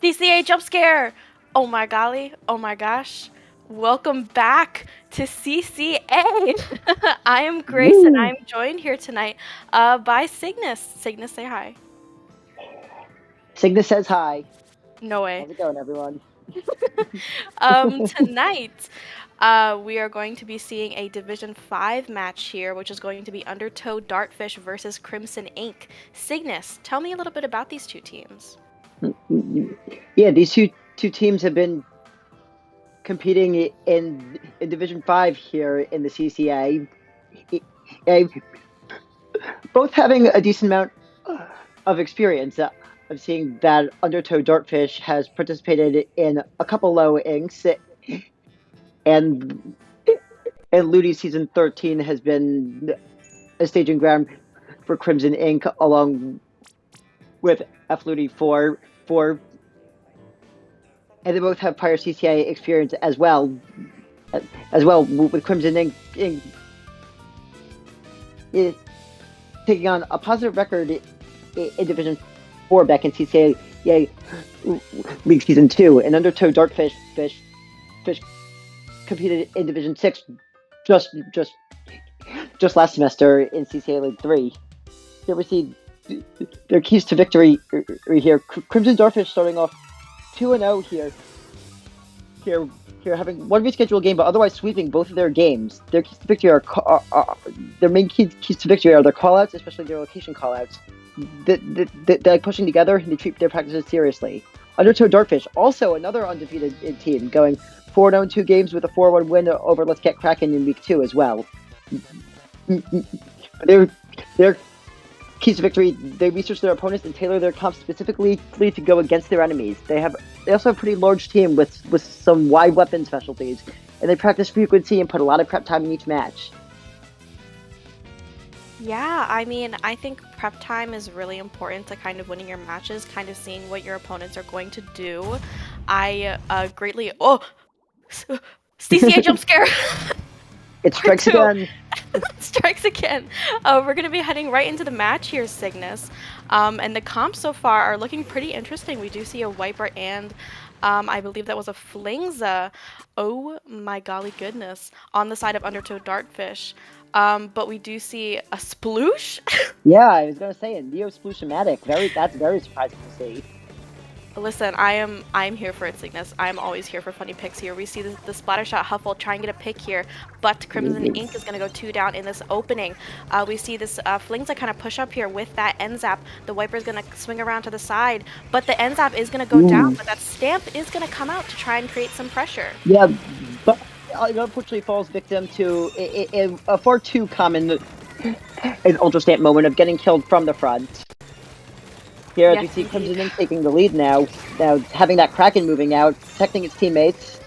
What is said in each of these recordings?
CCA jump scare! Oh my golly, oh my gosh. Welcome back to CCA. I am Grace and Woo! I'm joined here tonight by Cygnus. Cygnus, say hi. Cygnus says hi. No way. How's it going, everyone? Tonight, we are going to be seeing a Division 5 match here, which is going to be Undertow Dartfish versus Crimson Ink. Cygnus, tell me a little bit about these two teams. Yeah, these two teams have been competing in Division 5 here in the CCA. Eh, Both having a decent amount of experience. Of seeing that Undertow Dartfish has participated in a couple low inks, and Ludi Season 13 has been a staging ground for Crimson Ink, along with F Ludi 4, and they both have prior CCA experience as well, with Crimson Ink taking on a positive record in Division 4 back in CCA League Season 2, and Undertow Fish competed in Division 6 just just just last semester in CCA League 3. They received their keys to victory here. Crimson Dartfish starting off 2-0 here here, having one rescheduled game, but otherwise sweeping both of their games. Their keys to victory are their main keys to victory are their callouts, especially their location callouts. They're like pushing together, and they treat their practices seriously. Undertow Dartfish, also another undefeated team, going 4-0 in 2 games with a 4-1 win over Let's Get Kraken in Week 2 as well. Their keys to victory, they research their opponents and tailor their comps specifically to go against their enemies. They also have a pretty large team with some wide weapon specialties, and they practice frequency and put a lot of prep time in each match. Yeah, I mean, I think prep time is really important to kind of winning your matches, kind of seeing what your opponents are going to do. I greatly. Oh! CCA jump scare! It Part strikes two! again. Strikes again. We're going to be heading right into the match here, Cygnus. And the comps so far are looking pretty interesting. We do see a Wiper and I believe that was a Flingza. Oh my golly goodness. On the side of Undertow Dartfish. But we do see a Sploosh. Yeah, I was gonna say it. Neo Splushamatic. That's very surprising to see. Listen, I'm here for it, Cygnus. I'm always here for funny picks here. We see the Splattershot Huffle try and get a pick here, but Crimson Ink is going to go 2 down in this opening. We see this Flingza kind of push up here with that end zap. The Wiper is going to swing around to the side, but the end zap is going to go down, but that stamp is going to come out to try and create some pressure. Yeah, but it unfortunately falls victim to a far too common Ultra Stamp moment of getting killed from the front. Here, as Yes, we see indeed. Crimson Ink taking the lead now having that Kraken moving out, protecting its teammates.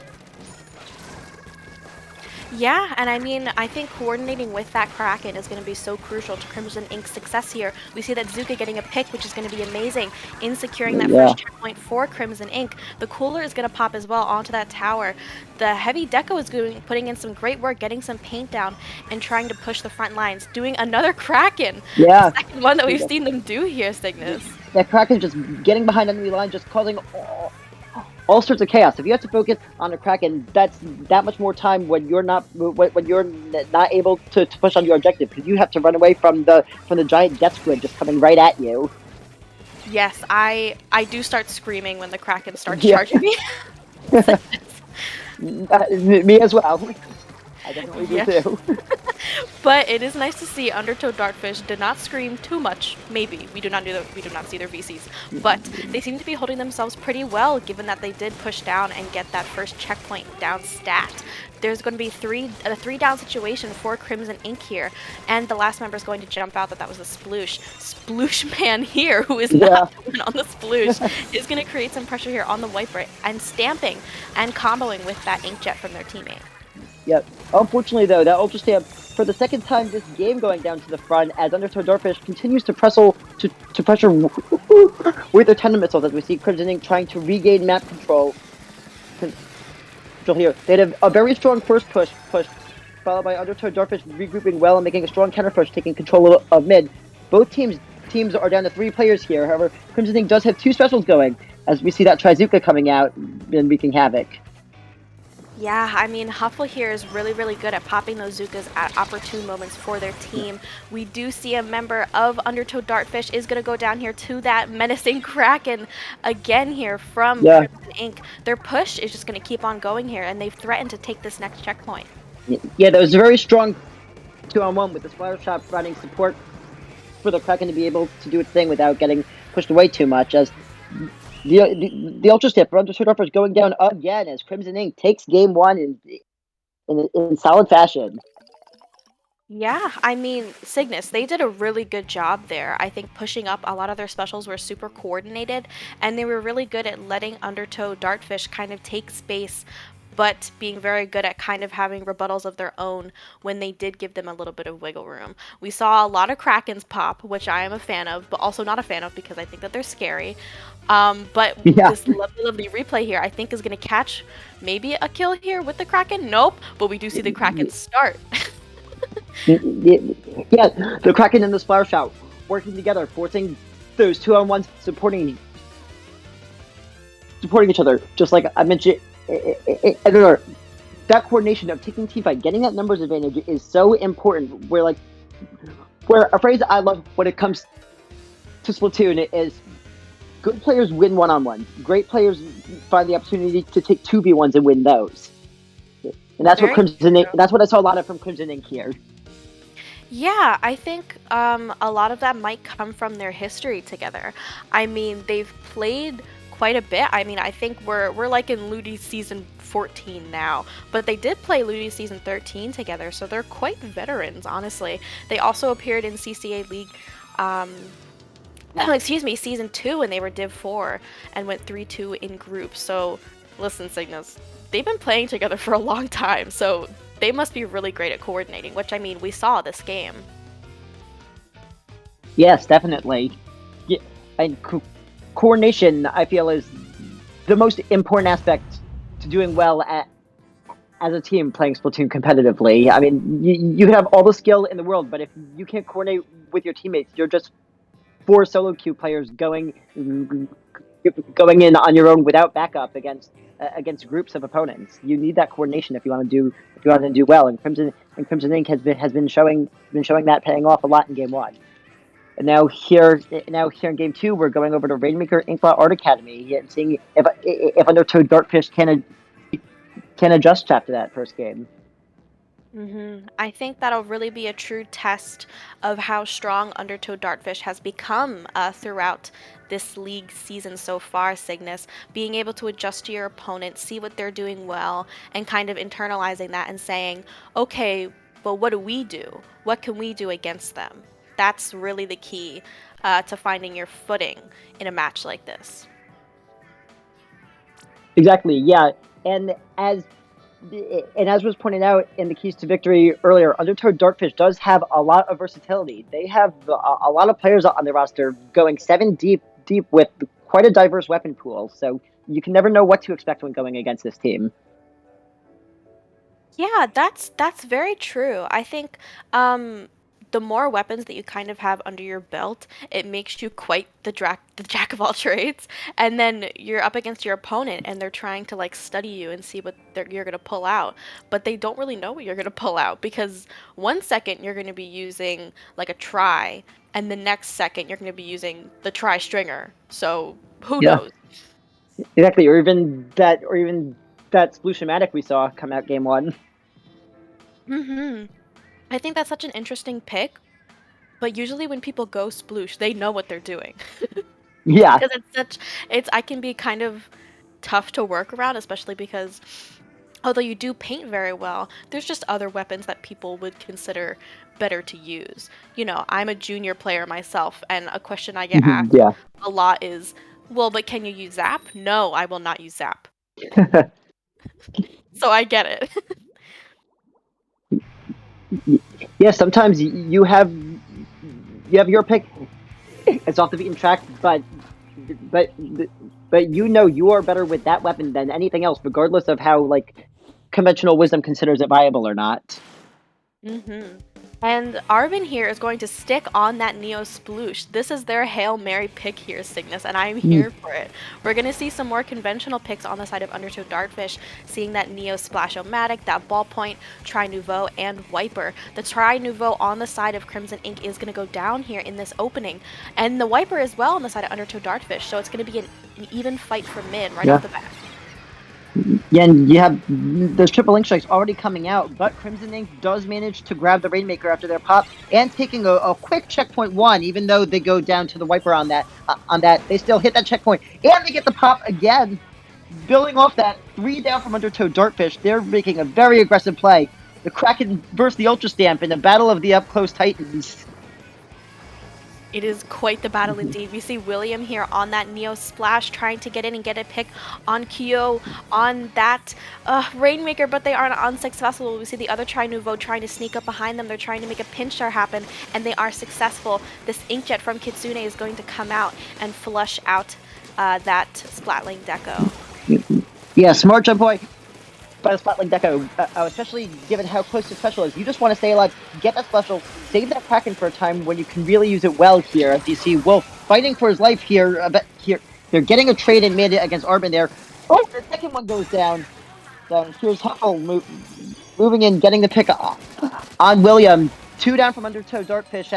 Yeah, and I mean, I think coordinating with that Kraken is going to be so crucial to Crimson Ink's success here. We see that Zuka getting a pick, which is going to be amazing in securing that Yeah. first checkpoint for Crimson Ink. The Cooler is going to pop as well onto that tower. The Heavy Deco is putting in some great work, getting some paint down, and trying to push the front lines, doing another Kraken. Yeah. The second one that we've seen them do here, Cygnus. That Kraken just getting behind enemy line, just causing all sorts of chaos. If you have to focus on a Kraken, that's that much more time when you're not able to push on your objective, because you have to run away from the giant death squid just coming right at you. Yes, I do start screaming when the Kraken starts Yeah. charging me. Me as well. I definitely do Yeah. too. But it is nice to see Undertow Dartfish did not scream too much. Maybe we do not see their VCs, but they seem to be holding themselves pretty well, given that they did push down and get that first checkpoint down stat. There's going to be a 3-down situation for Crimson Ink here, and the last member is going to jump out that was a Sploosh. Sploosh man here, who is not on the Sploosh, is going to create some pressure here on the Wiper and stamping and comboing with that Inkjet from their teammate. Yep. Unfortunately, though, that Ultra Stamp, for the second time this game, going down to the front as Undertow Dartfish continues to pressure with their tendon missiles, as we see Crimson Ink trying to regain map control. Here, they had a very strong first push, followed by Undertow Dartfish regrouping well and making a strong counter push, taking control of mid. Both teams are down to 3 players here. However, Crimson Ink does have 2 specials going. as we see that Trizuka coming out and wreaking havoc. Yeah, I mean, Huffle here is really, really good at popping those Zukas at opportune moments for their team. We do see a member of Undertow Dartfish is going to go down here to that menacing Kraken again here from Yeah, Crimson Inc. Their push is just going to keep on going here, and they've threatened to take this next checkpoint. yeah, that was a very strong 2-on-1 with the splatter shot providing support for the Kraken to be able to do its thing without getting pushed away too much. As the Ultra Stiff for Undertow Dartfish going down again as Crimson Inc. takes game one in solid fashion. Yeah, I mean, Cygnus, they did a really good job there. I think pushing up a lot of their specials were super coordinated, and they were really good at letting Undertow Dartfish kind of take space, but being very good at kind of having rebuttals of their own when they did give them a little bit of wiggle room. We saw a lot of Krakens pop, which I am a fan of, but also not a fan of because I think that they're scary. But Yeah, this lovely, lovely replay here, I think, is going to catch maybe a kill here with the Kraken. Nope, but we do see the Kraken start. yeah, the Kraken and the splatter shot working together, forcing those 2-on-1s supporting each other. Just like I mentioned, I don't know, that coordination of taking team fight, getting that numbers advantage is so important. Where a phrase I love when it comes to Splatoon is good players win 1-on-1. Great players find the opportunity to take 2v1s and win those. And that's what Very Crimson true. Inc. That's what I saw a lot of from Crimson Inc. here. Yeah, I think a lot of that might come from their history together. I mean, they've played quite a bit. I mean, I think we're like in Ludi's season 14 now, but they did play Ludi's season 13 together, so they're quite veterans, honestly. They also appeared in CCA League, um, excuse me, season 2, and they were Div 4 and went 3-2 in groups. So, listen, Cygnus, they've been playing together for a long time, so they must be really great at coordinating, which I mean, we saw this game. Yes, definitely. Yeah, and coordination, I feel, is the most important aspect to doing well as a team playing Splatoon competitively. I mean, you can have all the skill in the world, but if you can't coordinate with your teammates, you're just four solo queue players going in on your own without backup against groups of opponents. You need that coordination if you want to do well. And Crimson Inc. has been showing that paying off a lot in game one. And now here in game two, we're going over to Rainmaker Inkblot Art Academy and seeing if Undertow Dartfish can adjust after that first game. I think that'll really be a true test of how strong Undertow Dartfish has become throughout this league season so far, Cygnus. Being able to adjust to your opponent, see what they're doing well, and kind of internalizing that and saying, okay, well, what do we do? What can we do against them? That's really the key to finding your footing in a match like this. Exactly, yeah. And as was pointed out in the keys to victory earlier, Undertow Dartfish does have a lot of versatility. They have a lot of players on their roster going 7 deep with quite a diverse weapon pool. So you can never know what to expect when going against this team. Yeah, that's very true. I think the more weapons that you kind of have under your belt, it makes you quite the jack of all trades. And then you're up against your opponent, and they're trying to like study you and see what you're gonna pull out, but they don't really know what you're gonna pull out because one second you're gonna be using like a try, and the next second you're gonna be using the try stringer. So who Yeah, knows? exactly. Or even that Sploosh-O-Matic we saw come out game one. hmm I think that's such an interesting pick. But usually when people go sploosh, they know what they're doing. Yeah. Because it's I can be kind of tough to work around, especially because although you do paint very well, there's just other weapons that people would consider better to use. You know, I'm a junior player myself, and a question I get asked Yeah. a lot is, well, but can you use Zap? No, I will not use Zap. So I get it. Yeah, sometimes you have your pick. It's off the beaten track, but you know you are better with that weapon than anything else, regardless of how like conventional wisdom considers it viable or not. hmm And Arvin here is going to stick on that Neo Sploosh. This is their Hail Mary pick here, Cygnus, and I'm here for it. We're going to see some more conventional picks on the side of Undertow Dartfish, seeing that Neo Splash-O-Matic, that Ballpoint, Tri-Nouveau, and Wiper. The Tri-Nouveau on the side of Crimson Ink is going to go down here in this opening, and the Wiper as well on the side of Undertow Dartfish, so it's going to be an even fight for mid right off Yeah. the bat. Yeah, and you have those triple link strikes already coming out, but Crimson Ink does manage to grab the Rainmaker after their pop and taking a quick checkpoint one, even though they go down to the Wiper on that. They still hit that checkpoint and they get the pop again. Building off that, 3 down from Undertow Dartfish, they're making a very aggressive play. The Kraken versus the Ultra Stamp in the battle of the up close Titans. It is quite the battle indeed. We see William here on that Neo Splash trying to get in and get a pick on Kyo on that Rainmaker, but they are unsuccessful. We see the other Tri-Nouveau trying to sneak up behind them. They're trying to make a pinch star happen, and they are successful. This Inkjet from Kitsune is going to come out and flush out that Splatling Deco. Yeah, smart jump boy by the Splatling Deco, especially given how close the special is. You just want to stay alive, get that special, save that Kraken for a time when you can really use it well here. As you see Wolf fighting for his life here. Here they're getting a trade in mid against Arbin there. Oh, the second one goes down. Here's Huffle moving in, getting the pick on William. 2 down from Undertow Dartfish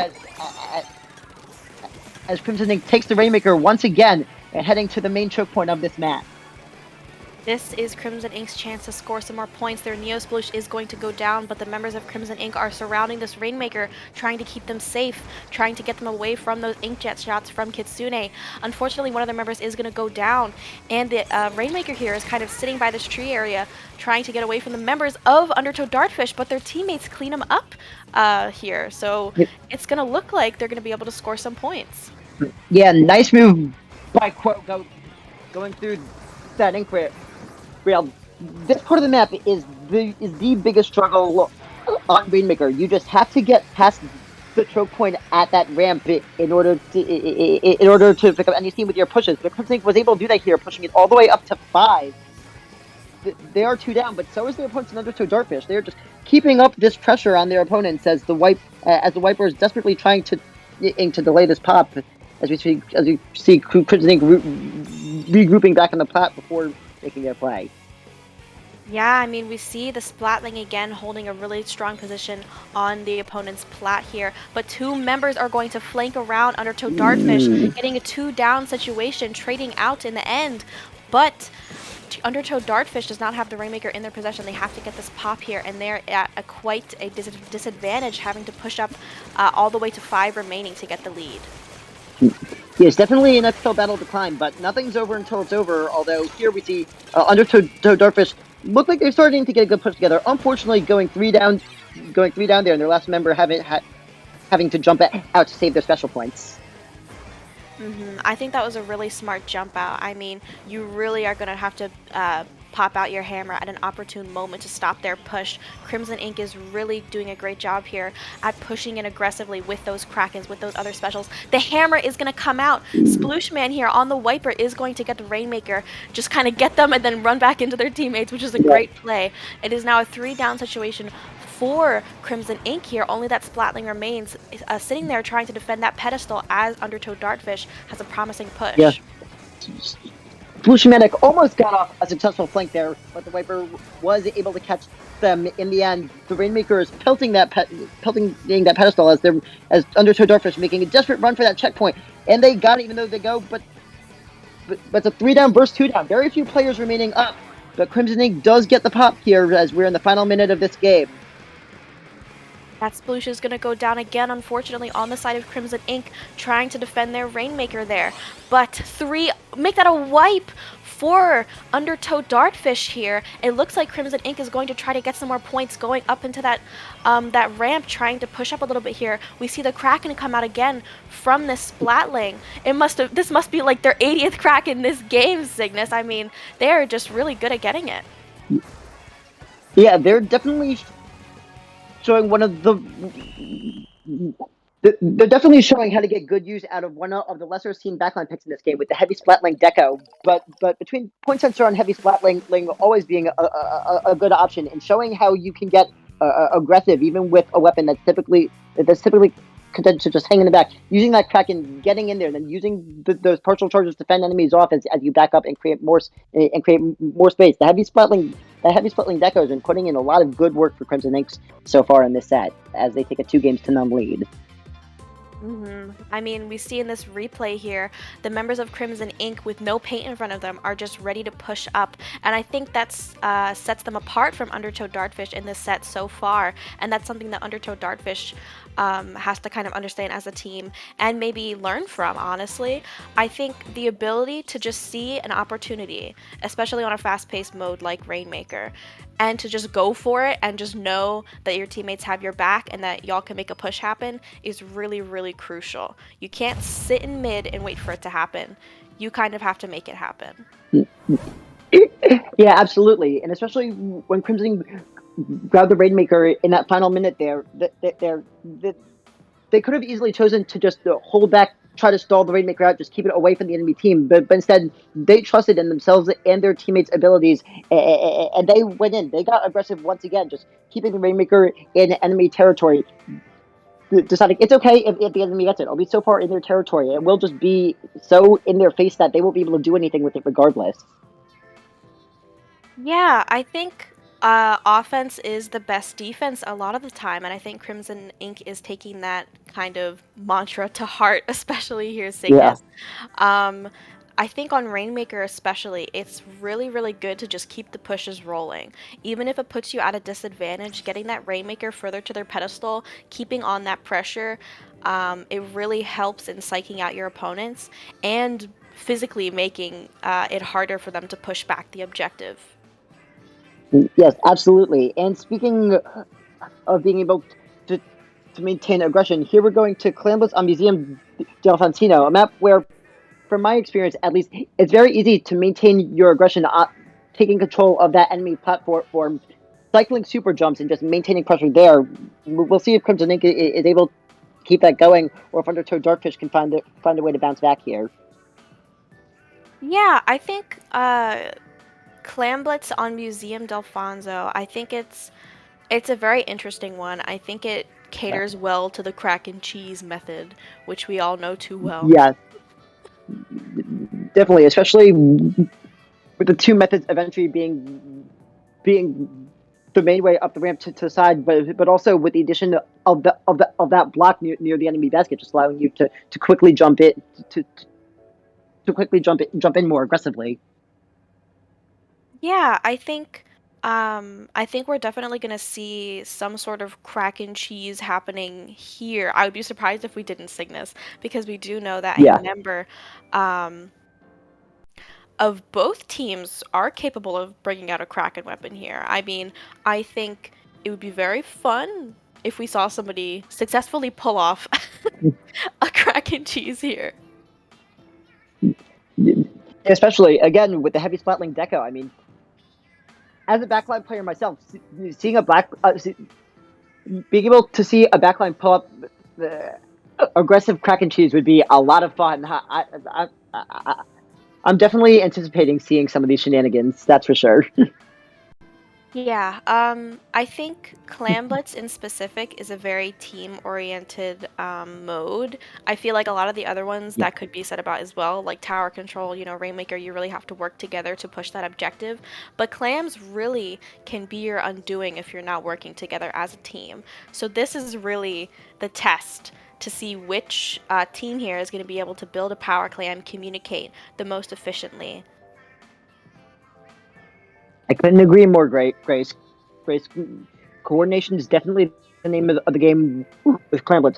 as Crimson Ink takes the Rainmaker once again and heading to the main choke point of this match. This is Crimson Ink's chance to score some more points. Their Neo Sploosh is going to go down, but the members of Crimson Ink are surrounding this Rainmaker, trying to keep them safe, trying to get them away from those Inkjet shots from Kitsune. Unfortunately, one of their members is going to go down, and the Rainmaker here is kind of sitting by this tree area, trying to get away from the members of Undertow Dartfish, but their teammates clean them up here. So it's going to look like they're going to be able to score some points. Yeah, nice move by Quo going through that ink rail. This part of the map is the biggest struggle on Rainmaker. You just have to get past the choke point at that ramp in order to pick up any steam with your pushes. But Crimson Ink was able to do that here, pushing it all the way up to 5. They are 2 down, but so is their opponents in Undertow Dartfish. They are just keeping up this pressure on their opponents as the Wiper is desperately trying to delay this pop. As we see Crimson Ink regrouping back on the plat before making their play. Yeah, I mean, we see the Splatling again holding a really strong position on the opponent's plat here, but 2 members are going to flank around Undertow Dartfish, getting a 2 down situation, trading out in the end, but Undertow Dartfish does not have the Rainmaker in their possession. They have to get this pop here, and they're at quite a disadvantage, having to push up all the way to 5 remaining to get the lead. Yes, definitely an uphill battle to climb, but nothing's over until it's over, although here we see Undertow Dartfish look like they're starting to get a good push together. Unfortunately, going 3 down there, and their last member having to jump out to save their special points. I think that was a really smart jump out. I mean, you really are going to have to pop out your hammer at an opportune moment to stop their push. Crimson Ink is really doing a great job here at pushing in aggressively with those Krakens, with those other specials. The hammer is going to come out. Sploosh Man here on the Wiper is going to get the Rainmaker, just kind of get them and then run back into their teammates, which is a great play. It is now a 3 down situation for Crimson Ink here. Only that Splatling remains sitting there trying to defend that pedestal as Undertow Dartfish has a promising push. Yeah. Sploosh-O-Matic almost got off a successful flank there, but the Wiper was able to catch them in the end. The Rainmaker is pelting that pedestal as Undertow Dartfish making a desperate run for that checkpoint, and they got it even though they go, but it's a 3 down versus 2 down. Very few players remaining up, but Crimson Ink does get the pop here as we're in the final minute of this game. That Sploosh is going to go down again, unfortunately, on the side of Crimson Ink, trying to defend their Rainmaker there. But 3, make that a wipe for Undertow Dartfish here. It looks like Crimson Ink is going to try to get some more points going up into that that ramp, trying to push up a little bit here. We see the Kraken come out again from this Splatling. This must be like their 80th Kraken this game, Cygnus. I mean, they are just really good at getting it. Yeah, they're definitely showing they're definitely showing how to get good use out of one of the lesser seen backline picks in this game with the heavy Splatling Deco. But between point sensor and heavy Splatling always being a good option, and showing how you can get aggressive, even with a weapon that's typically content to just hang in the back, using that crack and getting in there, and then using those partial charges to fend enemies off as you back up and create more space. The heavy splatling deco has been putting in a lot of good work for Crimson Inks so far in this set, as they take a 2-games-to-none lead. I mean, we see in this replay here, the members of Crimson Inc. with no paint in front of them are just ready to push up, and I think that's sets them apart from Undertow Dartfish in this set so far, and that's something that Undertow Dartfish has to kind of understand as a team and maybe learn from, honestly. I think the ability to just see an opportunity, especially on a fast-paced mode like Rainmaker, and to just go for it and just know that your teammates have your back and that y'all can make a push happen is really, really crucial. You can't sit in mid and wait for it to happen. You kind of have to make it happen. Yeah, absolutely, and especially when Crimson grabbed the Rainmaker in that final minute there, they could have easily chosen to just hold back, try to stall the Rainmaker out, just keep it away from the enemy team. But instead, they trusted in themselves and their teammates' abilities, and they went in. They got aggressive once again, just keeping the Rainmaker in enemy territory. Deciding it's okay if the enemy gets it. It'll be so far in their territory. It will just be so in their face that they won't be able to do anything with it regardless. Yeah, I think offense is the best defense a lot of the time, and I think Crimson Inc. is taking that kind of mantra to heart, especially here, Yeah. Cygnus. I think on Rainmaker especially, it's really, really good to just keep the pushes rolling. Even if it puts you at a disadvantage, getting that Rainmaker further to their pedestal, keeping on that pressure, it really helps in psyching out your opponents and physically making it harder for them to push back the objective. Yes, absolutely. And speaking of being able to maintain aggression, here we're going to Clamblitz on Museum del Fantino, a map where, from my experience at least, it's very easy to maintain your aggression, taking control of that enemy platform, cycling super jumps, and just maintaining pressure there. We'll see if Crimson Ink is able to keep that going, or if Undertow Dartfish can find a way to bounce back here. Yeah, I think Clamblitz on Museum Delfonso, I think it's a very interesting one. I think it caters well to the crack and cheese method, which we all know too well. Yeah, definitely, especially with the two methods of entry being the main way up the ramp to the side, but also with the addition of that block near the enemy basket, just allowing you to quickly jump in jump in more aggressively. Yeah, I think we're definitely gonna see some sort of crack and cheese happening here. I would be surprised if we didn't Cygnus, because we do know that a Yeah, member um, of both teams are capable of bringing out a Kraken weapon here. I mean, I think it would be very fun if we saw somebody successfully pull off a Kraken cheese here. especially again with the heavy splatling deco. I mean, as a backline player myself, seeing a being able to see a backline pull up the aggressive Kraken cheese would be a lot of fun. I'm definitely anticipating seeing some of these shenanigans. That's for sure. Yeah, I think Clamblitz in specific is a very team-oriented mode. I feel like a lot of the other ones Yeah. that could be said about as well, like Tower Control, Rainmaker, you really have to work together to push that objective. But Clams really can be your undoing if you're not working together as a team. So this is really the test to see which team here is going to be able to build a power clam, communicate the most efficiently. I couldn't agree more, Grace. Grace, coordination is definitely the name of the game with Clamblitz.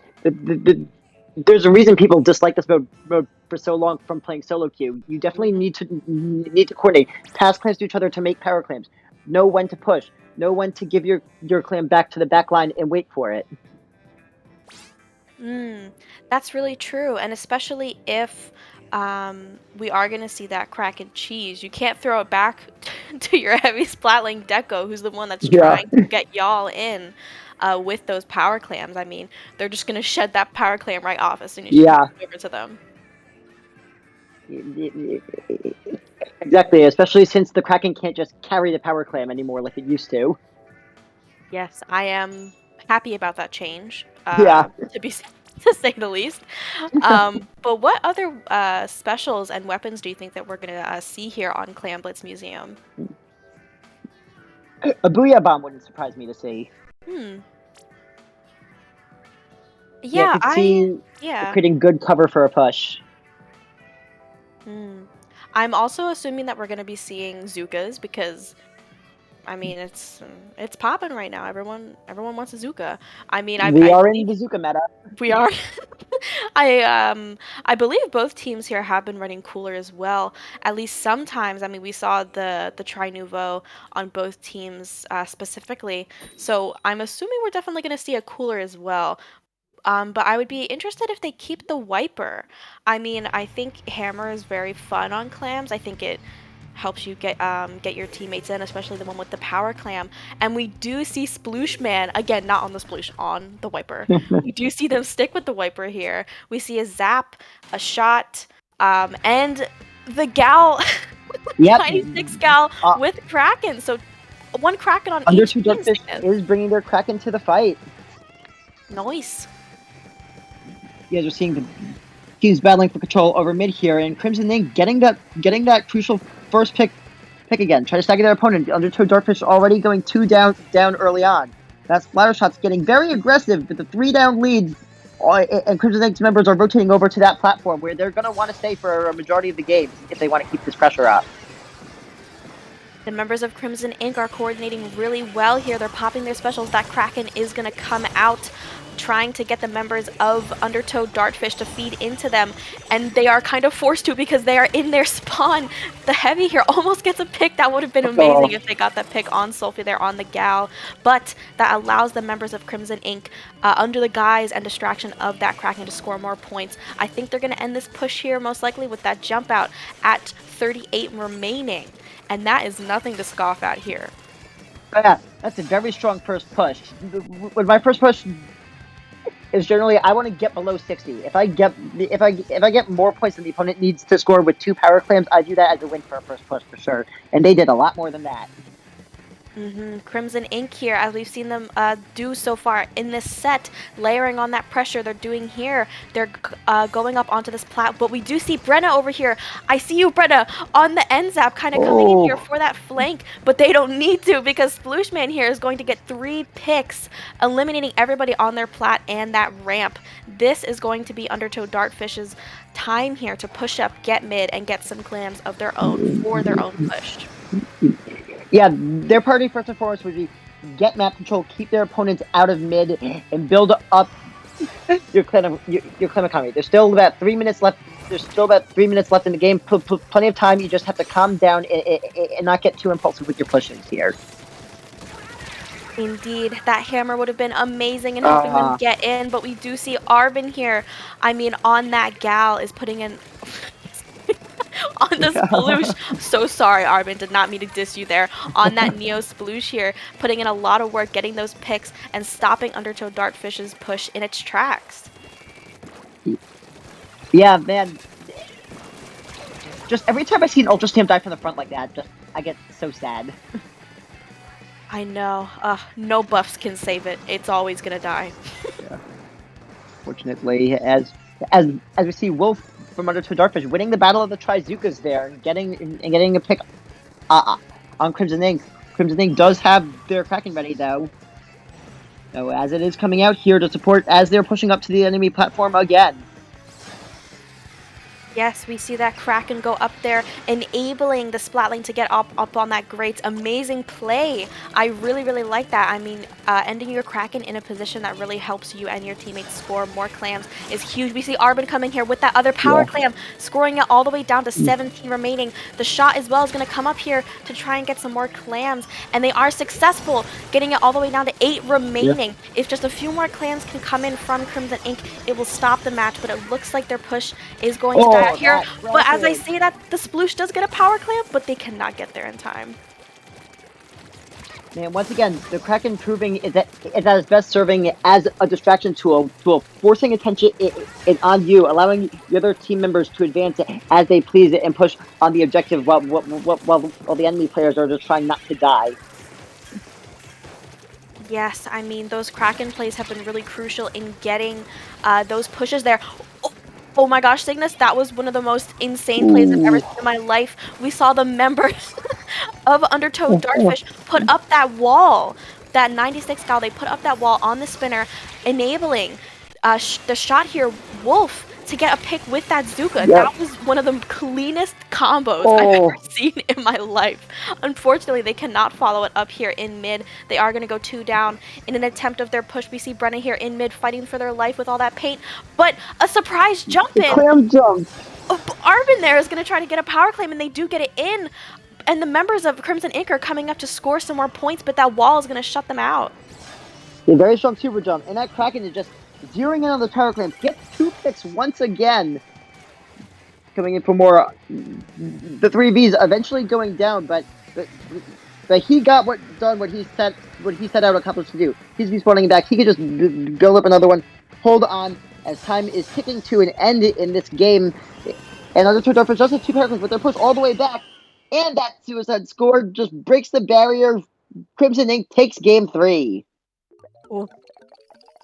There's a reason people dislike this mode for so long from playing solo queue. You definitely need to coordinate, pass clams to each other to make power clams, know when to push, know when to give your clam back to the back line and wait for it. Mm, that's really true, and especially if we are going to see that crack and cheese, you can't throw it back to your heavy splatling Deco, who's the one that's Yeah, trying to get y'all in with those power clams. I mean, they're just going to shed that power clam right off as soon as you pass yeah, it over to them. exactly. Especially since the Kraken can't just carry the power clam anymore like it used to. Yes, I am happy about that change, Yeah. to be to say the least. But what other specials and weapons do you think that we're gonna see here on Clan Blitz Museum? A Booyah Bomb wouldn't surprise me to see. Hmm. Yeah, I Yeah, could see yeah. creating good cover for a push. Hmm. I'm also assuming that we're gonna be seeing Zukas because I mean it's popping right now. Everyone wants a Zuka. I mean We I are in believe Bazooka meta. we are. I believe both teams here have been running cooler as well. At least sometimes. I mean, we saw the Tri Nouveau on both teams specifically. So I'm assuming we're definitely going to see a cooler as well. But I would be interested if they keep the wiper. I mean, I think hammer is very fun on clams. I think it helps you get your teammates in, especially the one with the power clam. And we do see Sploosh Man again, not on the Sploosh, on the wiper. We do see them stick with the wiper here. We see a zap, a shot, and the gal, Yep. tiny six gal Uh, with Kraken. So one Kraken on each Undertow team Dartfish sickness. is bringing their Kraken to the fight. Nice. You guys are seeing the teams battling for control over mid here, and Crimson Ink getting that crucial first pick again. Try to stagger their opponent. Undertow Dartfish already going 2 down early on. That splatter shot's getting very aggressive with the 3 down leads, and Crimson Ink's members are rotating over to that platform where they're going to want to stay for a majority of the games if they want to keep this pressure up. The members of Crimson Ink are coordinating really well here. They're popping their specials. That Kraken is going to come out trying to get the members of Undertow Dartfish to feed into them, and they are kind of forced to because they are in their spawn. The Heavy here almost gets a pick. That would have been amazing if they got that pick on Sophie there on the gal, but that allows the members of Crimson Ink, under the guise and distraction of that Kraken, to score more points. I think they're going to end this push here most likely with that jump out at 38 remaining. And that is nothing to scoff at here. But yeah, that's a very strong first push. When my first push is generally I want to get below 60. If I get more points than the opponent needs to score with 2 power clams, I do that as a win for a first push for sure. And they did a lot more than that. Crimson Ink here, as we've seen them do so far in this set, layering on that pressure they're doing here. They're going up onto this plat, but we do see Brenna over here. I see you, Brenna, on the end zap, kind of coming in here for that flank, but they don't need to because Splooshman here is going to get 3 picks, eliminating everybody on their plat and that ramp. This is going to be Undertow Dartfish's time here to push up, get mid, and get some clams of their own for their own push. Yeah, their priority first and foremost would be get map control, keep their opponents out of mid, and build up your clan economy. There's still about 3 minutes left. There's still about 3 minutes left in the game. Plenty of time. You just have to calm down and not get too impulsive with your pushes here. Indeed, that hammer would have been amazing in helping them get in, but we do see Arvin here. I mean, on that gal is putting in on the sploosh. So sorry, Arvin, did not mean to diss you there. On that Neo sploosh here, putting in a lot of work, getting those picks, and stopping Undertow Dartfish's push in its tracks. Yeah, man. Just every time I see an Ultra Stamp die from the front like that, I get so sad. I know. No buffs can save it. It's always gonna die. Yeah. Fortunately, as we see Wolf from Undertow Dartfish winning the battle of the Trizukas there and getting a pick on Crimson Ink. Crimson Ink does have their Kraken ready though. So as it is coming out here to support as they're pushing up to the enemy platform again. Yes, we see that Kraken go up there, enabling the Splatling to get up on that great, amazing play. I really, really like that. I mean, ending your Kraken in a position that really helps you and your teammates score more clams is huge. We see Arbin coming here with that other power clam, scoring it all the way down to 17 remaining. The shot as well is going to come up here to try and get some more clams, and they are successful, getting it all the way down to 8 remaining. If just a few more clams can come in from Crimson Ink, it will stop the match, but it looks like their push is going to die out here. But as I say that, the Sploosh does get a power clamp, but they cannot get there in time. Man, once again, the Kraken proving is that it's best serving as a distraction tool, forcing attention on you, allowing the other team members to advance as they please and push on the objective while the enemy players are just trying not to die. Yes, I mean, those Kraken plays have been really crucial in getting those pushes there. Oh, oh my gosh, Cygnus, that was one of the most insane plays I've ever Ooh. seen in my life. We saw the members of Undertow Oh, oh. Dartfish put up that wall. That 96 gal, they put up that wall on the spinner, enabling the shot here, Wolf, to get a pick with that Zuka. Yep. That was one of the cleanest combos I've Oh, ever seen in my life. Unfortunately, they cannot follow it up here in mid. They are going to go 2 down in an attempt of their push. We see Brenna here in mid fighting for their life with all that paint, but a surprise jump the in. clam jump. Arvin there is going to try to get a power claim, and they do get it in. And the members of Crimson Ink are coming up to score some more points, but that wall is going to shut them out. A very strong super jump. And that Kraken is just zeroing in on the power claims. Gets 2 picks once again. Coming in for more. The 3Vs eventually going down, but he got what he set out accomplished to do. He's respawning back. He could just build up another one. Hold on, as time is ticking to an end in this game. And Undertow Dartfish just have 2 power claims, but they're pushed all the way back. And that suicide score just breaks the barrier. Crimson Ink takes game 3.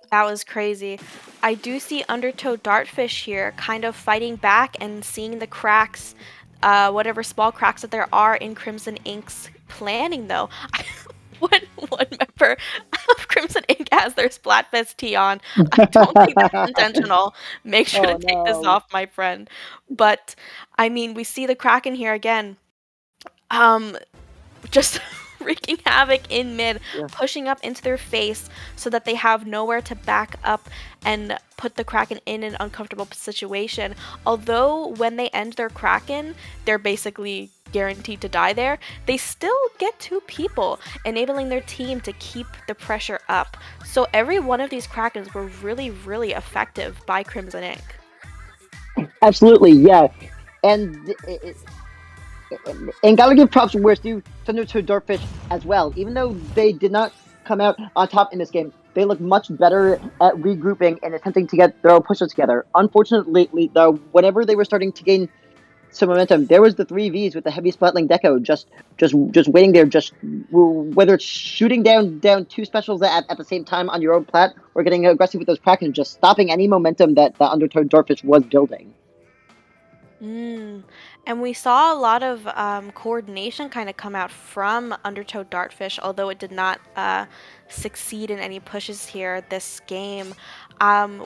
That was crazy. I do see Undertow Dartfish here kind of fighting back and seeing the cracks, whatever small cracks that there are in Crimson Ink's planning, though. One member of Crimson Ink has their Splatfest tee on. I don't think that's intentional. Make sure to Oh take this no. off, my friend. But, I mean, we see the Kraken here again. Just wreaking havoc in mid, Yeah. pushing up into their face so that they have nowhere to back up and put the Kraken in an uncomfortable situation. Although when they end their Kraken, they're basically guaranteed to die there, they still get 2 people, enabling their team to keep the pressure up. So every one of these Krakens were really, really effective by Crimson Ink. Absolutely, yeah. And gotta give props where it's due to Dartfish as well. Even though they did not come out on top in this game, they look much better at regrouping and attempting to get their own pushes together. Unfortunately, though, whenever they were starting to gain some momentum, there was the 3Vs with the heavy splatling deco just waiting there, just whether it's shooting down 2 specials at the same time on your own plat or getting aggressive with those Kraken, just stopping any momentum that the Undertow Dartfish was building. And we saw a lot of coordination kind of come out from Undertow Dartfish, although it did not succeed in any pushes here this game.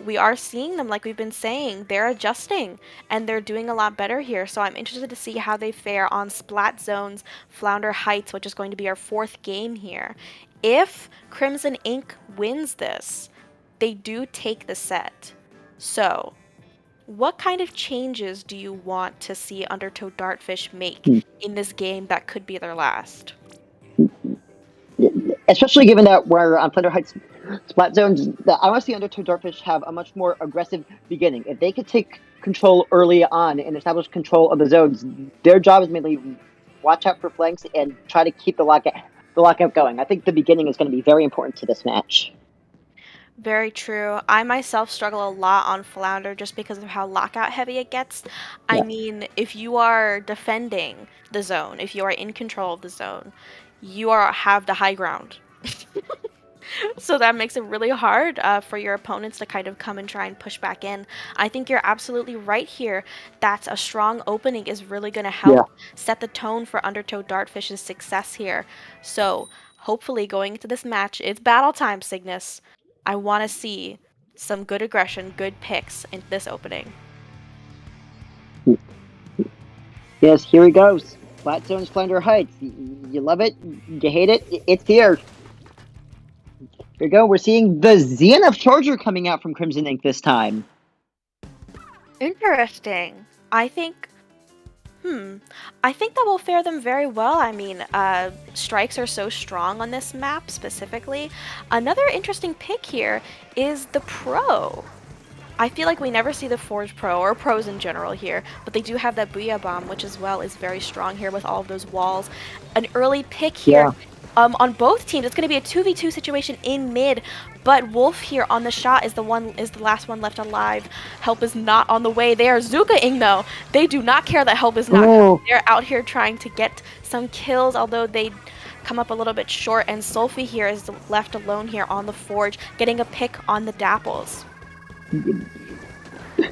We are seeing them, like we've been saying, they're adjusting and they're doing a lot better here. So I'm interested to see how they fare on Splat Zones, Flounder Heights, which is going to be our 4th game here. If Crimson Ink wins this, they do take the set. So what kind of changes do you want to see Undertow Dartfish make in this game that could be their last? Especially given that we're on Flounder Heights splat zones, I want to see Undertow Dartfish have a much more aggressive beginning. If they could take control early on and establish control of the zones, their job is mainly watch out for flanks and try to keep the lockout going. I think the beginning is going to be very important to this match. Very true. I myself struggle a lot on Flounder just because of how lockout heavy it gets. I Yeah. mean, if you are defending the zone, if you are in control of the zone, you have the high ground. So that makes it really hard for your opponents to kind of come and try and push back in. I think you're absolutely right here that a strong opening is really going to help set the tone for Undertow Dartfish's success here. So hopefully going into this match, it's battle time, Cygnus. I want to see some good aggression, good picks in this opening. Yes, here he goes. Flat zones, Flounder Heights. You love it, you hate it. It's here. Here we go. We're seeing the ZNF Charger coming out from Crimson Ink this time. Interesting. I think that will fare them very well. I mean, strikes are so strong on this map specifically. Another interesting pick here is the Pro. I feel like we never see the Forge Pro or pros in general here, but they do have that Booyah Bomb, which as well is very strong here with all of those walls. An early pick here. on both teams. It's going to be a 2v2 situation in mid, but Wolf here on the shot is the last one left alive. Help is not on the way there. Zuka-ing though, they do not care that help is not coming. Oh, They're out here trying to get some kills, although they come up a little bit short, and Sulfy here is left alone here on the Forge, getting a pick on the Dapples.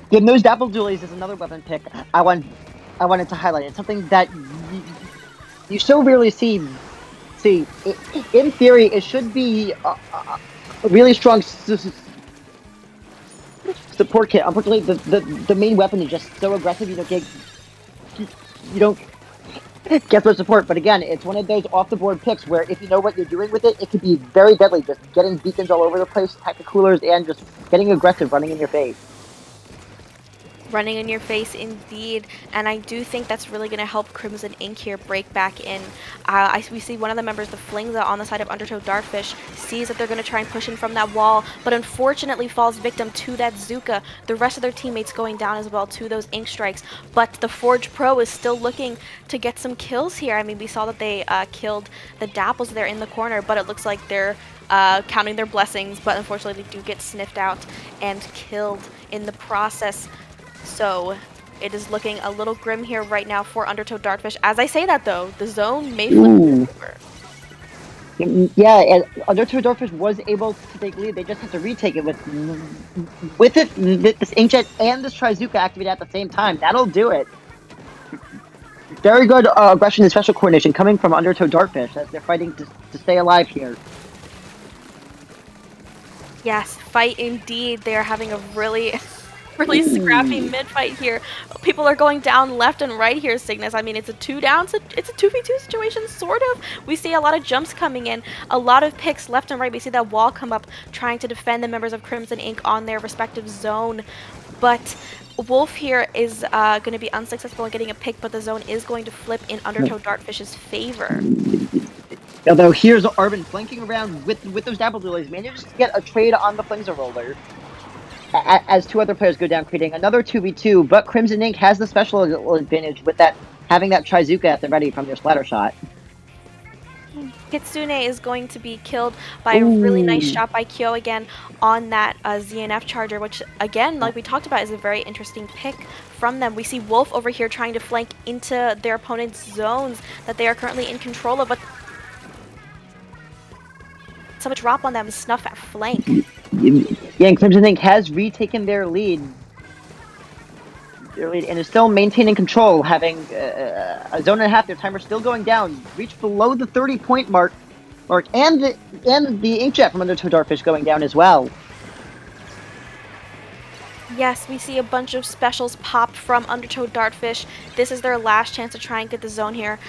yeah, those Dapple Dualies is another weapon pick I wanted to highlight. It's something that you so rarely see. In theory, it should be a really strong support kit. Unfortunately, the main weapon is just so aggressive. You don't get much support. But again, it's one of those off the board picks where if you know what you're doing with it, it could be very deadly. Just getting beacons all over the place, tactic coolers, and just getting aggressive, running in your face. Running in your face indeed, and I do think that's really going to help Crimson Ink here break back in. We see one of the members, the Flingza, on the side of Undertow Dartfish, sees that they're going to try and push in from that wall, but unfortunately falls victim to that Zuka. The rest of their teammates going down as well to those Ink Strikes, but the Forge Pro is still looking to get some kills here. I mean, we saw that they killed the Dapples there in the corner, but it looks like they're counting their blessings, but unfortunately they do get sniffed out and killed in the process. So it is looking a little grim here right now for Undertow Dartfish. As I say that though, the zone may flip in favor. Yeah, and Undertow Dartfish was able to take lead. They just have to retake it with this Inkjet and this Trizuka activated at the same time. That'll do it. Very good aggression and special coordination coming from Undertow Dartfish as they're fighting to stay alive here. Yes, fight indeed. They are having a really scrappy mid fight here. People are going down left and right here, Cygnus. I mean, it's a 2v2 situation, sort of. We see a lot of jumps coming in, a lot of picks left and right. We see that wall come up trying to defend the members of Crimson Ink on their respective zone. But Wolf here is going to be unsuccessful in getting a pick, but the zone is going to flip in Undertow Dartfish's favor. Although here's Arvin flanking around with those Dapple Dualies, manages to get a trade on the Flingza roller. As two other players go down, creating another 2v2, but Crimson Ink has the special advantage with that having that Trizuka at the ready from their splatter shot. Kitsune is going to be killed by a really nice shot by Kyo again on that ZNF charger, which again, like we talked about, is a very interesting pick from them. We see Wolf over here trying to flank into their opponent's zones that they are currently in control of, but so much drop on them, snuff at flank. Yeah, and Crimson Ink has retaken their lead. And is still maintaining control, having a zone and a half. Their timer still going down, reached below the 30-point mark, and the Inkjet from Undertow Dartfish going down as well. Yes, we see a bunch of specials popped from Undertow Dartfish. This is their last chance to try and get the zone here.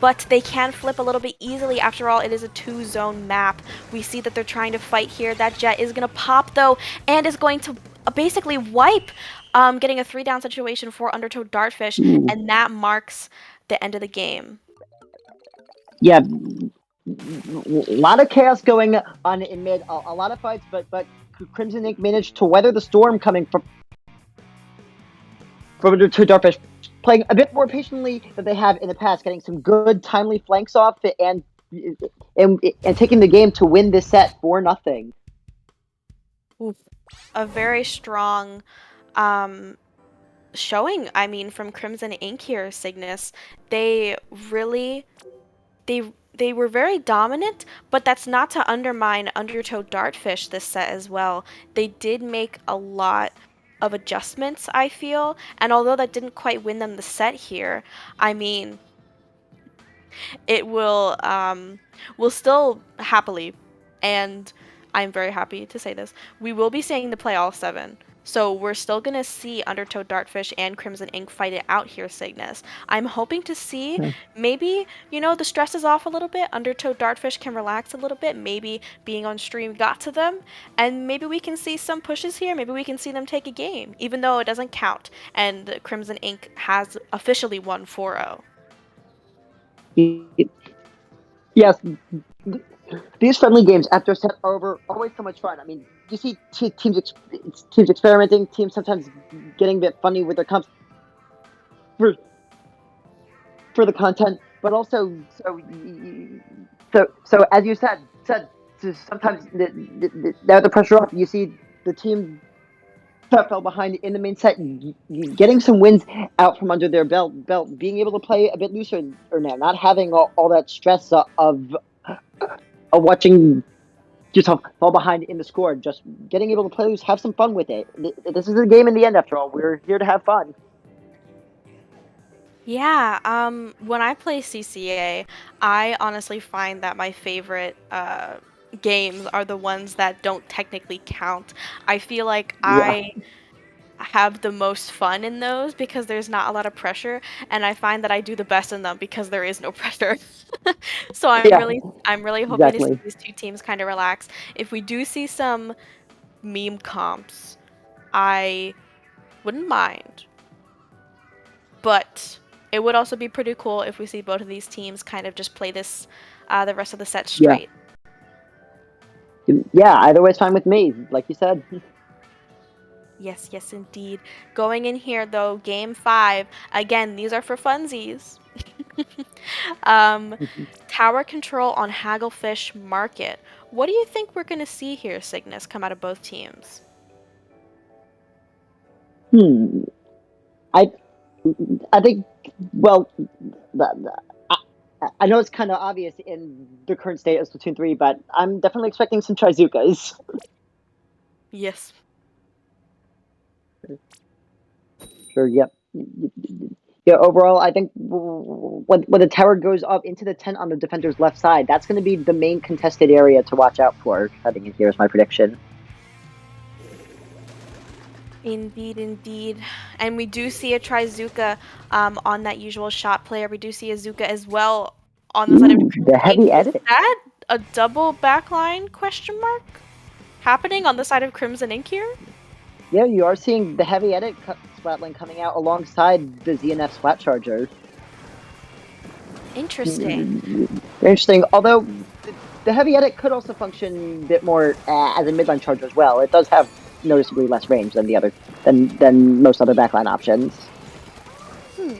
But they can flip a little bit easily. After all, it is a 2-zone map. We see that they're trying to fight here. That jet is going to pop, though, and is going to basically wipe, getting a 3-down situation for Undertow Dartfish, and that marks the end of the game. Yeah, a lot of chaos going on in mid, a lot of fights, but Crimson Ink managed to weather the storm coming from Undertow Dartfish, playing a bit more patiently than they have in the past, getting some good timely flanks off and taking the game to win this set 4-0. A very strong showing, I mean, from Crimson Ink here, Cygnus. They really, they were very dominant, but that's not to undermine Undertow Dartfish this set as well. They did make a lot of adjustments, I feel, and although that didn't quite win them the set here, I mean, it will still happily, and I'm very happy to say this, we will be seeing the play all 7. So we're still going to see Undertow Dartfish and Crimson Ink fight it out here, Cygnus. I'm hoping to see maybe, you know, the stress is off a little bit. Undertow Dartfish can relax a little bit. Maybe being on stream got to them. And maybe we can see some pushes here. Maybe we can see them take a game, even though it doesn't count. And Crimson Ink has officially won 4-0. Yes, these friendly games after set are over, always so much fun. I mean, you see teams experimenting, teams sometimes getting a bit funny with their comps for the content, but also So as you said sometimes now the pressure off. You see the team that fell behind in the main set, getting some wins out from under their belt, being able to play a bit looser or now, not having all that stress of watching yourself fall behind in the score, just getting able to play loose, have some fun with it. This is a game in the end, after all. We're here to have fun. Yeah, when I play CCA, I honestly find that my favorite games are the ones that don't technically count. I feel like Yeah, I have the most fun in those because there's not a lot of pressure, and I find that I do the best in them because there is no pressure. So yeah, I'm really hoping to see exactly. these two teams kind of relax. If we do see some meme comps, I wouldn't mind, but it would also be pretty cool if we see both of these teams kind of just play this the rest of the set Yeah, straight. yeah. Either way's fine with me. Like you said. Yes, yes, indeed. Going in here though, game five. Again, these are for funsies. um, Tower control on Hagglefish Market. What do you think we're going to see here, Cygnus, come out of both teams? Hmm. I I think, well, I know it's kind of obvious in the current state of Splatoon 3, but I'm definitely expecting some Trizukas. Yes. Sure, yep. Yeah, overall, I think when the tower goes up into the tent on the defender's left side, that's going to be the main contested area to watch out for heading in here, is my prediction. Indeed, indeed. And we do see a Trizuka on that usual shot player. We do see a Zuka as well on the side of Ooh, the Crimson Ink. heavy Is edit. that a double backline question mark happening on the side of Crimson Ink here? Yeah, you are seeing the heavy edit splatling coming out alongside the ZNF splat charger. Interesting. Interesting. Although the heavy edit could also function a bit more as a midline charger as well. It does have noticeably less range than the other than most other backline options. Hmm.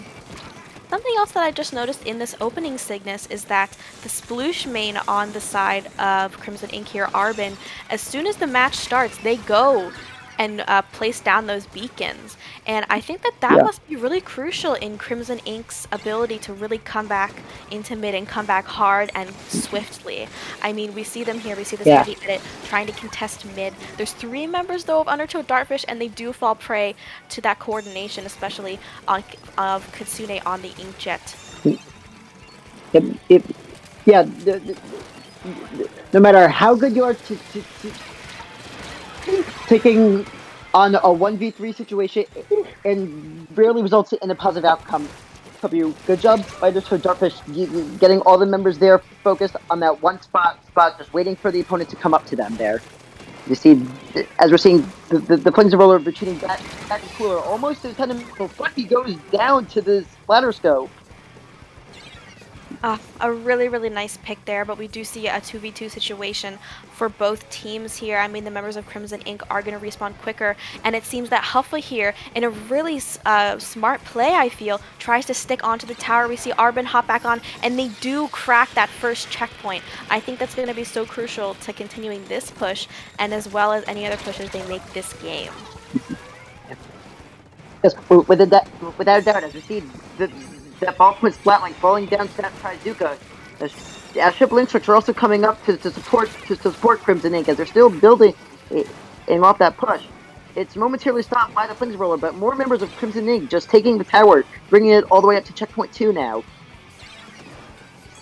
Something else that I just noticed in this opening Cygnus is that the sploosh main on the side of Crimson Ink here, Arbin, as soon as the match starts, they go and place down those beacons. And I think that that Yeah, must be really crucial in Crimson Ink's ability to really come back into mid and come back hard and swiftly. I mean, we see them here, we see this yeah, heavy edit trying to contest mid. There's three members though of Undertow Dartfish, and they do fall prey to that coordination, especially on of Kitsune on the Inkjet. it, yeah. No matter how good you are taking on a 1v3 situation, and rarely results in a positive outcome. W. Good job, Spider to Dartfish, getting all the members there focused on that one spot, just waiting for the opponent to come up to them there. You see, as we're seeing, the Flames of Roller retreating back and cooler, almost to his head, but he goes down to the splatter scope. A really, really nice pick there, but we do see a 2v2 situation for both teams here. I mean, the members of Crimson Ink are going to respawn quicker, and it seems that Huffa here, in a really smart play, I feel, tries to stick onto the tower. We see Arbin hop back on, and they do crack that first checkpoint. I think that's going to be so crucial to continuing this push, and as well as any other pushes they make this game. Yes, without a doubt, as we see that ball point splatling falling down to that Trizuka, as triple instructs are also coming up to support Crimson Ink as they're still building and off that push. It's momentarily stopped by the Flames Roller, but more members of Crimson Ink just taking the tower, bringing it all the way up to checkpoint 2 now.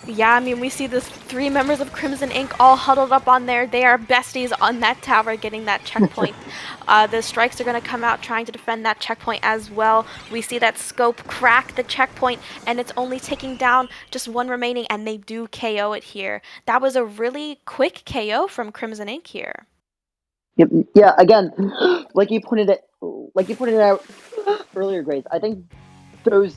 Yeah, I mean, we see the three members of Crimson Ink all huddled up on there. They are besties on that tower getting that checkpoint. The strikes are going to come out trying to defend that checkpoint as well. We see that scope crack the checkpoint, and it's only taking down just one remaining, and they do KO it here. That was a really quick KO from Crimson Ink here. Yep, yeah, again, like you pointed out earlier, Grace. I think those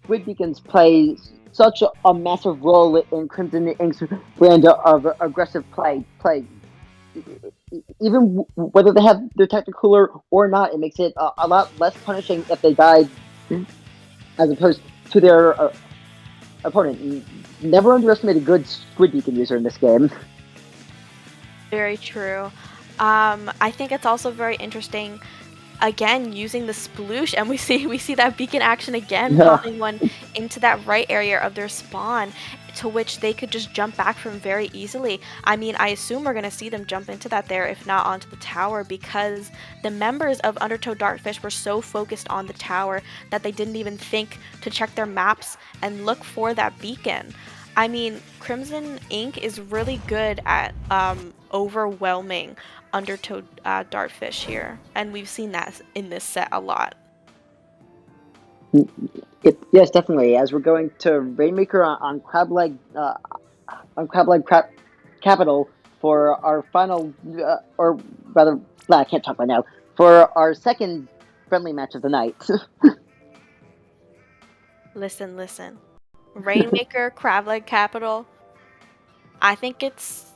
squid beacons play such a massive role in Crimson Ink's brand of aggressive play. Even whether they have their tactical or not, it makes it a lot less punishing if they die, as opposed to their opponent. Never underestimate a good Squid Beacon user in this game. Very true. I think it's also very interesting. Again, using the sploosh, and we see that beacon action again, Yeah. popping one into that right area of their spawn, to which they could just jump back from very easily. I mean, I assume we're gonna see them jump into that there, if not onto the tower, because the members of Undertow Dartfish were so focused on the tower that they didn't even think to check their maps and look for that beacon. I mean, Crimson Ink is really good at overwhelming Undertow Dartfish here, and we've seen that in this set a lot. Yes, definitely. As we're going to Rainmaker on Crab Leg Capital for our final, or rather, well, I can't talk right now, for our second friendly match of the night. Listen, listen. Rainmaker, Crableg Capital. I think it's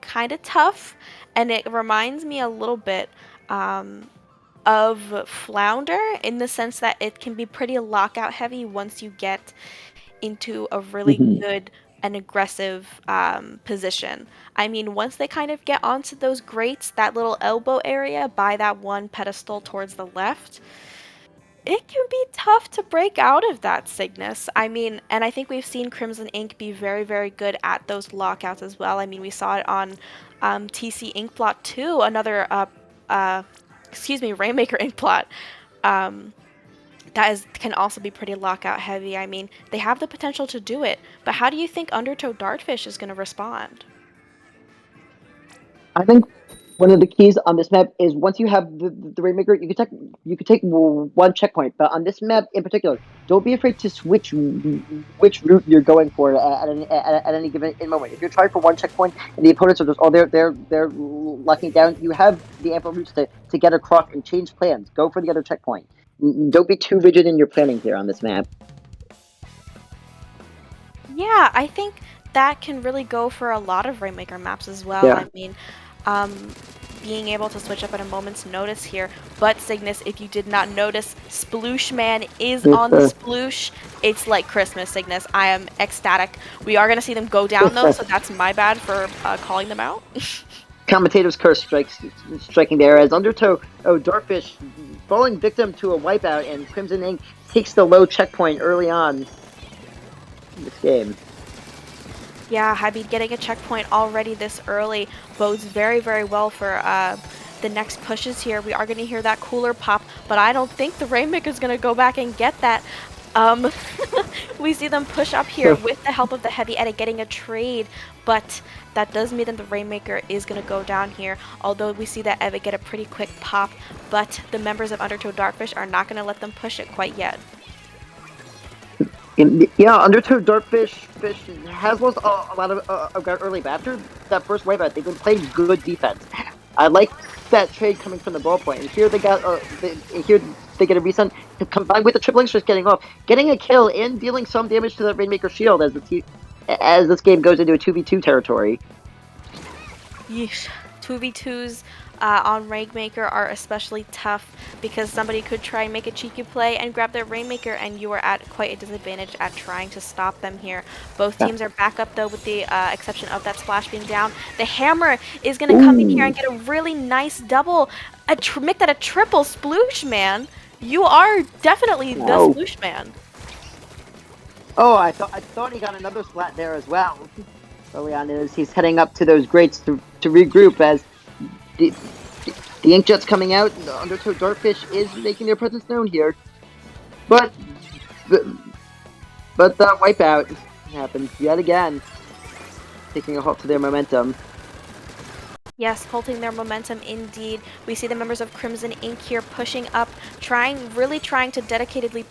kind of tough, and it reminds me a little bit of Flounder in the sense that it can be pretty lockout heavy once you get into a really Mhm. good and aggressive position. I mean, once they kind of get onto those grates, that little elbow area by that one pedestal towards the left, it can be tough to break out of that, Cygnus. I mean, and I think we've seen Crimson Ink be very, very good at those lockouts as well. I mean, we saw it on TC Inkblot 2, another, uh, excuse me, Rainmaker Inkblot. Um, that is can also be pretty lockout heavy. I mean, they have the potential to do it, but how do you think Undertow Dartfish is going to respond? I think one of the keys on this map is once you have the Rainmaker, you can take one checkpoint. But on this map in particular, don't be afraid to switch which route you're going for at any given moment. If you're trying for one checkpoint and the opponents are just they're locking down, you have the ample routes to get across and change plans. Go for the other checkpoint. Don't be too rigid in your planning here on this map. Yeah, I think that can really go for a lot of Rainmaker maps as well. Yeah. I mean, um, being able to switch up at a moment's notice here. But Cygnus, if you did not notice, Sploosh Man is on the sploosh. It's like Christmas, Cygnus. I am ecstatic. We are going to see them go down though, so that's my bad for calling them out. Commentator's curse striking there as Undertow Dartfish falling victim to a wipeout, and Crimson Ink takes the low checkpoint early on in this game. Yeah, I mean, getting a checkpoint already this early bodes very, very well for the next pushes here. We are going to hear that cooler pop, but I don't think the Rainmaker's going to go back and get that. Um, we see them push up here with the help of the Heavy Edit getting a trade, but that does mean that the Rainmaker is going to go down here, although we see that Evic get a pretty quick pop, but the members of Undertow Dartfish are not going to let them push it quite yet. Yeah, Undertow Dartfish has lost a lot of ground early, but after that first wipeout, they've been playing good defense. I like that trade coming from the ballpoint, and here they get a reset combined with the triple just getting off, getting a kill and dealing some damage to the Rainmaker shield as this game goes into a 2v2 territory. Yeesh. 2v2s on Rainmaker are especially tough because somebody could try and make a cheeky play and grab their Rainmaker, and you are at quite a disadvantage at trying to stop them here. Both teams are back up though, with the exception of that splash being down. The Hammer is going to come in here and get a really nice double, make that a triple Sploosh Man. You are definitely the Sploosh Man. Oh, I thought he got another splat there as well. Early on, as he's heading up to those grates to regroup as the Inkjet's coming out. The Undertow Dartfish is making their presence known here, but the wipeout happens yet again, taking a halt to their momentum. Yes, halting their momentum indeed. We see the members of Crimson Ink here pushing up, really trying to dedicatedly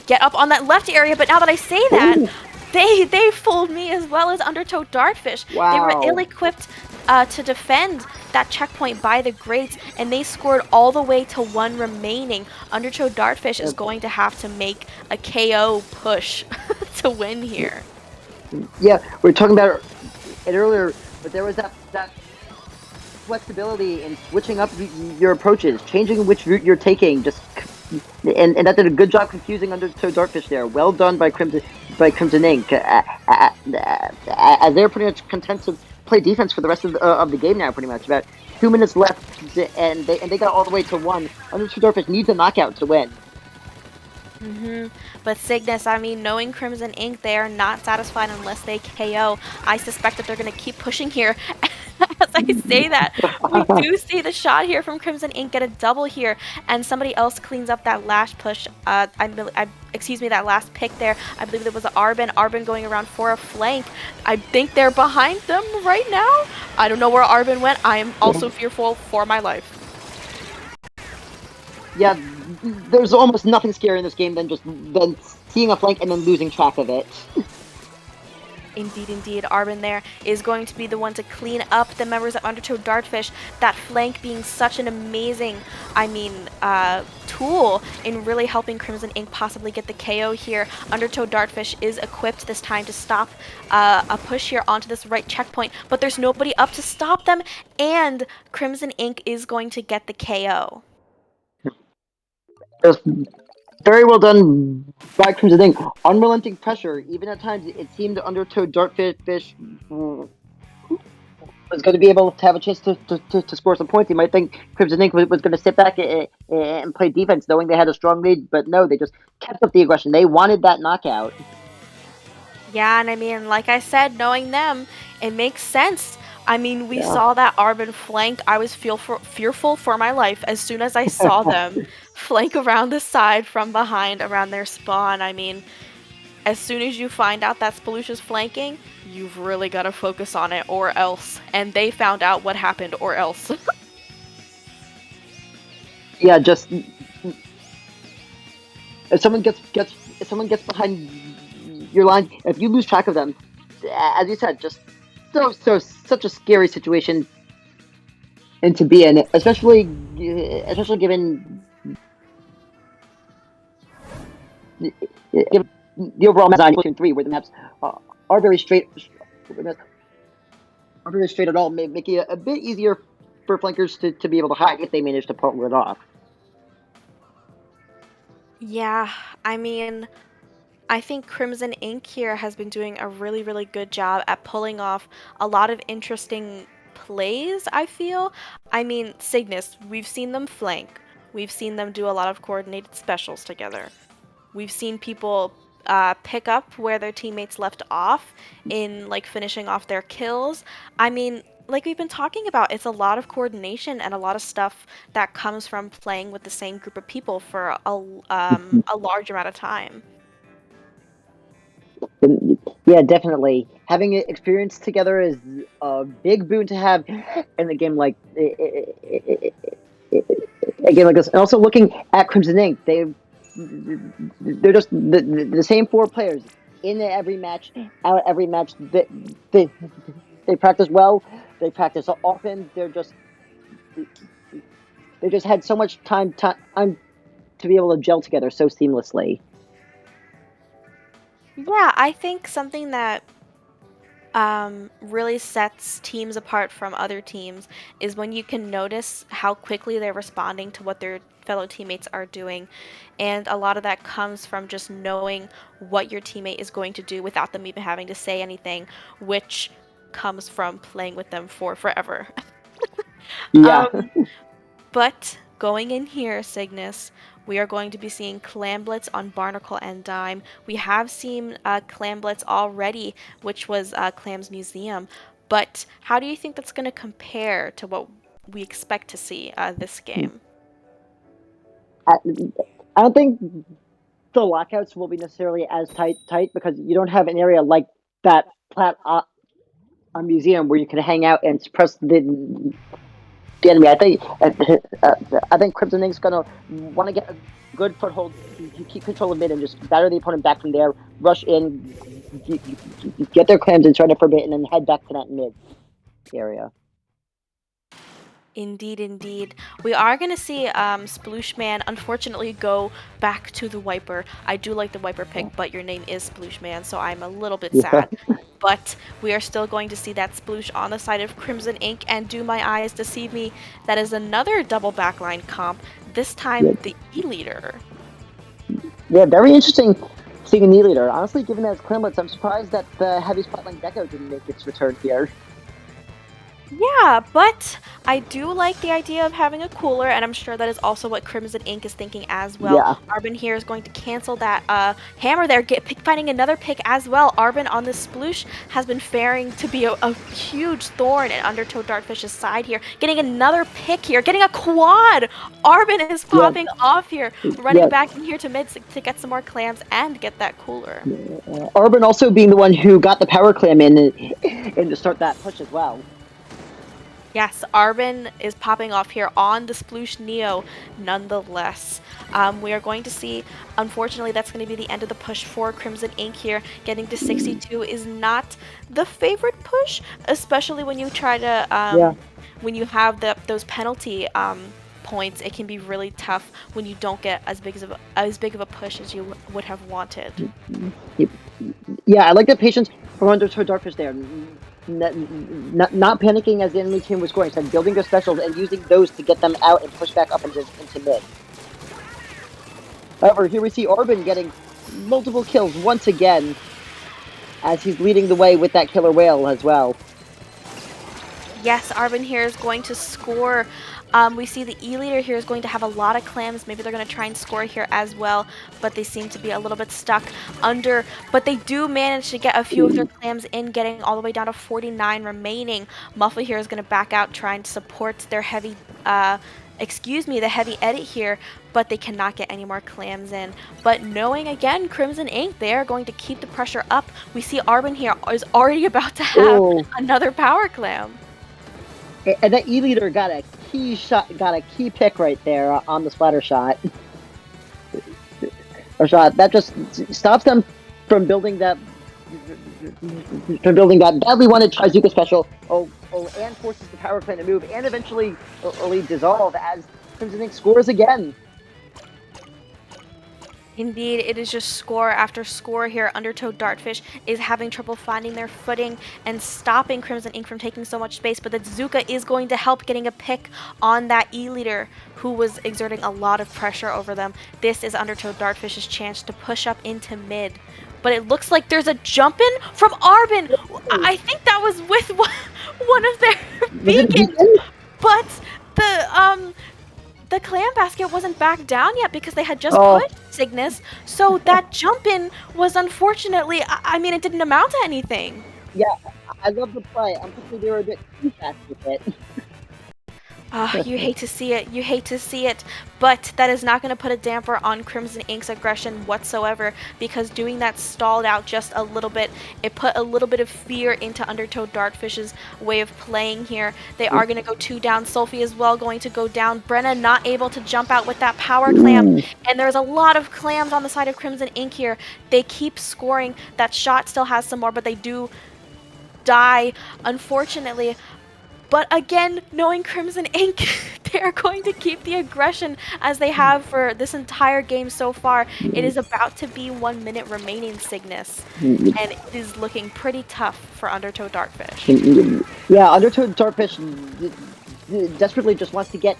get up on that left area, but now that I say that, they fooled me as well as Undertow Dartfish. Wow. They were ill-equipped to defend that checkpoint by the grates, and they scored all the way to one remaining. Undertow Dartfish is going to have to make a KO push to win here. Yeah, we were talking about it earlier, but there was that flexibility in switching up your approaches, changing which route you're taking, and that did a good job confusing Undertow Dartfish there. Well done by Crimson by Crimson Ink, as they're pretty much content to play defense for the rest of the game now. Pretty much about 2 minutes left, and they got all the way to one. Undertow Dartfish needs a knockout to win. But Cygnus, I mean, knowing Crimson Ink, they are not satisfied unless they KO. I suspect that they're going to keep pushing here. As I say that, we do see the shot here from Crimson Ink get a double here, and somebody else cleans up that last push. Excuse me, that last pick there. I believe it was Arbin. Arbin going around for a flank. I think they're behind them right now. I don't know where Arbin went. I am also fearful for my life. Yeah, there's almost nothing scarier in this game than seeing a flank and then losing track of it. Indeed, indeed. Arbin there is going to be the one to clean up the members of Undertow Dartfish. That flank being such an amazing, tool in really helping Crimson Ink possibly get the KO here. Undertow Dartfish is equipped this time to stop a push here onto this right checkpoint, but there's nobody up to stop them, and Crimson Ink is going to get the KO. Just very well done by Crimson Ink. Unrelenting pressure. Even at times, it seemed Undertow Dartfish was going to be able to have a chance to score some points. You might think Crimson Ink was going to sit back and play defense, knowing they had a strong lead, but no, they just kept up the aggression. They wanted that knockout. Yeah, and I mean, like I said, knowing them, it makes sense. I mean, we saw that Arbin flank. I was fearful for my life as soon as I saw them flank around the side from behind around their spawn. I mean, as soon as you find out that Sploosh is flanking, you've really got to focus on it or else. And they found out what happened or else. Yeah, just if someone gets behind your line, if you lose track of them, as you said, just such a scary situation and to be in, especially given the overall design in 3, where the maps are very straight at all, making it a bit easier for flankers to be able to hide if they manage to pull it off. Yeah, I mean, I think Crimson Ink here has been doing a really, really good job at pulling off a lot of interesting plays, I feel. I mean, Cygnus, we've seen them flank. We've seen them do a lot of coordinated specials together. We've seen people pick up where their teammates left off in like finishing off their kills. I mean, like we've been talking about, it's a lot of coordination and a lot of stuff that comes from playing with the same group of people for a large amount of time. Yeah, definitely. Having experience together is a big boon to have in a game like this. And also looking at Crimson Ink, they're just the same 4 players in every match, out every match. They practice well. They practice often. They just had so much time to be able to gel together so seamlessly. Yeah, I think something that really sets teams apart from other teams is when you can notice how quickly they're responding to what their fellow teammates are doing. And a lot of that comes from just knowing what your teammate is going to do without them even having to say anything, which comes from playing with them for forever. Yeah. But going in here, Cygnus, we are going to be seeing Clamblitz on Barnacle and Dime. We have seen Clamblitz already, which was Clam's Museum. But how do you think that's going to compare to what we expect to see this game? I don't think the lockouts will be necessarily as tight because you don't have an area like that a museum where you can hang out and suppress the enemy. I think Crimson Ink's gonna want to get a good foothold, keep control of mid, and just batter the opponent back from there. Rush in, get their clams and try to forbid, and then head back to that mid area. Indeed, indeed. We are going to see Splooshman unfortunately go back to the Wiper. I do like the Wiper pick, but your name is Splooshman, so I'm a little bit sad. But we are still going to see that Sploosh on the side of Crimson Ink, and do my eyes deceive me, that is another double backline comp, this time the E-Leader. Yeah, very interesting seeing a knee leader. Honestly, given that it's Clamlets, I'm surprised that the heavy Spotlight Deco didn't make its return here. Yeah, but I do like the idea of having a cooler, and I'm sure that is also what Crimson Ink is thinking as well. Yeah. Arbin here is going to cancel that hammer there, finding another pick as well. Arbin on the sploosh has been faring to be a huge thorn in Undertow Dartfish's side here, getting another pick here, getting a quad. Arbin is Yeah. popping off here, running Yeah. back in here to mid to get some more clams and get that cooler. Urban also being the one who got the power clam in to start that push as well. Yes, Arbin is popping off here on the Sploosh Neo nonetheless. We are going to see, unfortunately, that's going to be the end of the push for Crimson Ink here. Getting to 62 is not the favorite push, especially when you try to, Yeah. when you have those penalty points. It can be really tough when you don't get as big of a push as you would have wanted. Yeah, I like the patience from Undertow Dartfish there. Not panicking as the enemy team was scoring, instead building their specials and using those to get them out and push back up into mid. However, here we see Arbin getting multiple kills once again, as he's leading the way with that killer whale as well. Yes, Arbin here is going to score. We see the E-leader here is going to have a lot of clams. Maybe they're going to try and score here as well, but they seem to be a little bit stuck under. But they do manage to get a few of their clams in, getting all the way down to 49 remaining. Muffle here is going to back out, trying to support their heavy, the heavy edit here, but they cannot get any more clams in. But knowing, again, Crimson Ink, they are going to keep the pressure up. We see Arbin here is already about to have another power clam. And that E-leader got a key pick right there on the splatter shot. Or shot that just stops them from building that badly wanted Trizuka special. And forces the power clan to move and eventually dissolve as Crimson Ink scores again. Indeed, it is just score after score here. Undertow Dartfish is having trouble finding their footing and stopping Crimson Ink from taking so much space, but the Zuka is going to help getting a pick on that E-leader who was exerting a lot of pressure over them. This is Undertow Dartfish's chance to push up into mid. But it looks like there's a jump in from Arbin. I think that was with one of their beacons. But the clam basket wasn't back down yet because they had just pushed Cygnus, so that jump in was unfortunately, I mean, it didn't amount to anything. Yeah, I love the play. Unfortunately, they were a bit too fast with it. You hate to see it. You hate to see it. But that is not going to put a damper on Crimson Ink's aggression whatsoever, because doing that stalled out just a little bit. It put a little bit of fear into Undertow Dartfish's way of playing here. They are going to go 2 down. Sophie as well going to go down. Brenna not able to jump out with that power clam. And there's a lot of clams on the side of Crimson Ink here. They keep scoring. That shot still has some more, but they do die, unfortunately. But again, knowing Crimson Ink, they are going to keep the aggression as they have for this entire game so far. It is about to be 1 minute remaining, Cygnus, and it is looking pretty tough for Undertow Dartfish. Yeah, Undertow Dartfish desperately just wants to get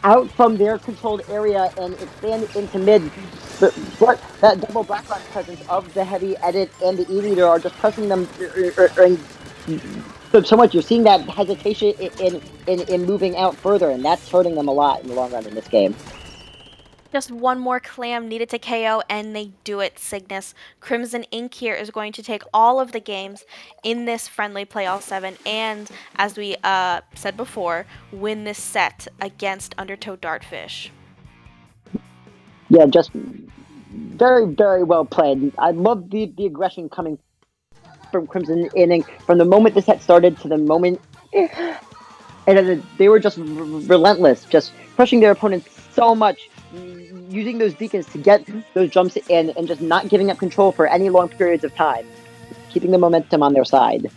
out from their controlled area and expand into mid. But that double background presence of the heavy edit and the E-leader are just pressing them so much. You're seeing that hesitation in moving out further, and that's hurting them a lot in the long run in this game. Just one more clam needed to KO, and they do it, Cygnus. Crimson Ink here is going to take all of the games in this friendly playoff 7, and, as we said before, win this set against Undertow Dartfish. Yeah, just very, very well played. I love the aggression coming from Crimson Ink from the moment the set started to the moment, and they were just relentless, just pushing their opponents so much, using those beacons to get those jumps in, and just not giving up control for any long periods of time, keeping the momentum on their side.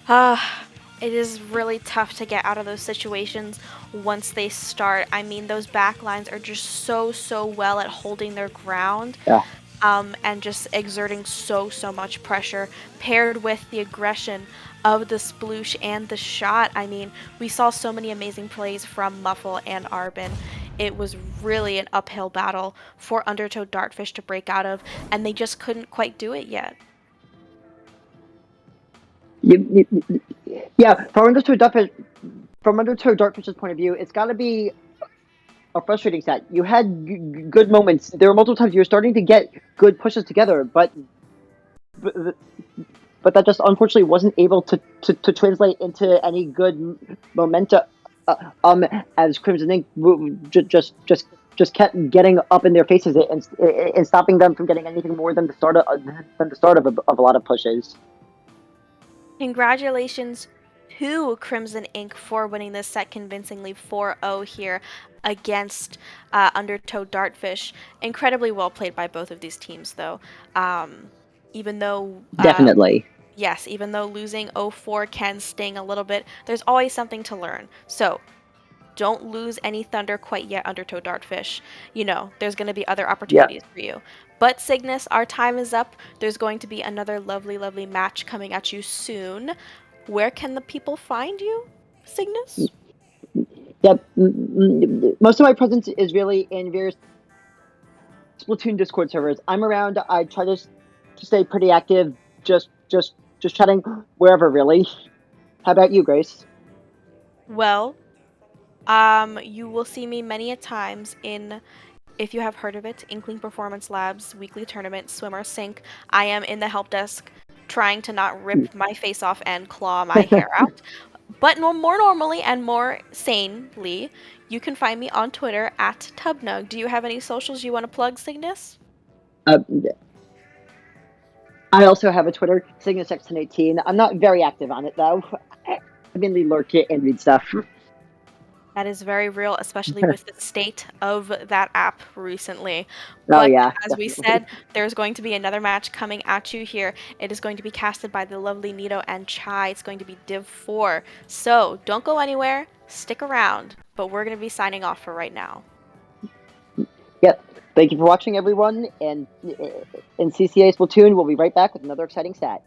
It is really tough to get out of those situations once they start. I mean, those back lines are just so well at holding their ground. Yeah. And just exerting so much pressure, paired with the aggression of the sploosh and the shot. I mean, we saw so many amazing plays from Muffle and Arbin it was really an uphill battle for Undertow Dartfish to break out of, and they just couldn't quite do it yet. Yeah, from Undertow Dartfish's point of view, it's got to be a frustrating set. You had good moments. There were multiple times you were starting to get good pushes together, but, but that just unfortunately wasn't able to translate into any good momentum. As Crimson Ink just kept getting up in their faces and stopping them from getting anything more than the start of a lot of pushes. Congratulations to Crimson Ink for winning this set convincingly 4-0 here against Undertow Dartfish. Incredibly well played by both of these teams, though. Even though Definitely. yes, even though losing 0-4 can sting a little bit, there's always something to learn. So don't lose any thunder quite yet, Undertow Dartfish. You know, there's going to be other Yeah. opportunities for you. But Cygnus, our time is up. There's going to be another lovely, lovely match coming at you soon. Where can the people find you, Cygnus? Yep. Most of my presence is really in various Splatoon Discord servers. I'm around. I try to stay pretty active. Just chatting wherever, really. How about you, Grace? Well, you will see me many a times in, if you have heard of it, Inkling Performance Labs weekly tournament, Swimmer Sync. I am in the help desk trying to not rip my face off and claw my hair out. But no, more normally and more sanely, you can find me on Twitter at Tubnug. Do you have any socials you want to plug, Cygnus? Uh, I also have a Twitter, CygnusX1018. I'm not very active on it, though. I mainly lurk it and read stuff. That is very real, especially with the state of that app recently. Oh, But yeah, as we definitely. said, there's going to be another match coming at you here. It is going to be casted by the lovely Nito and Chai. It's going to be Div 4. So don't go anywhere, stick around. But we're going to be signing off for right now. Yep. Thank you for watching, everyone. And in CCA Splatoon, we'll be right back with another exciting stat.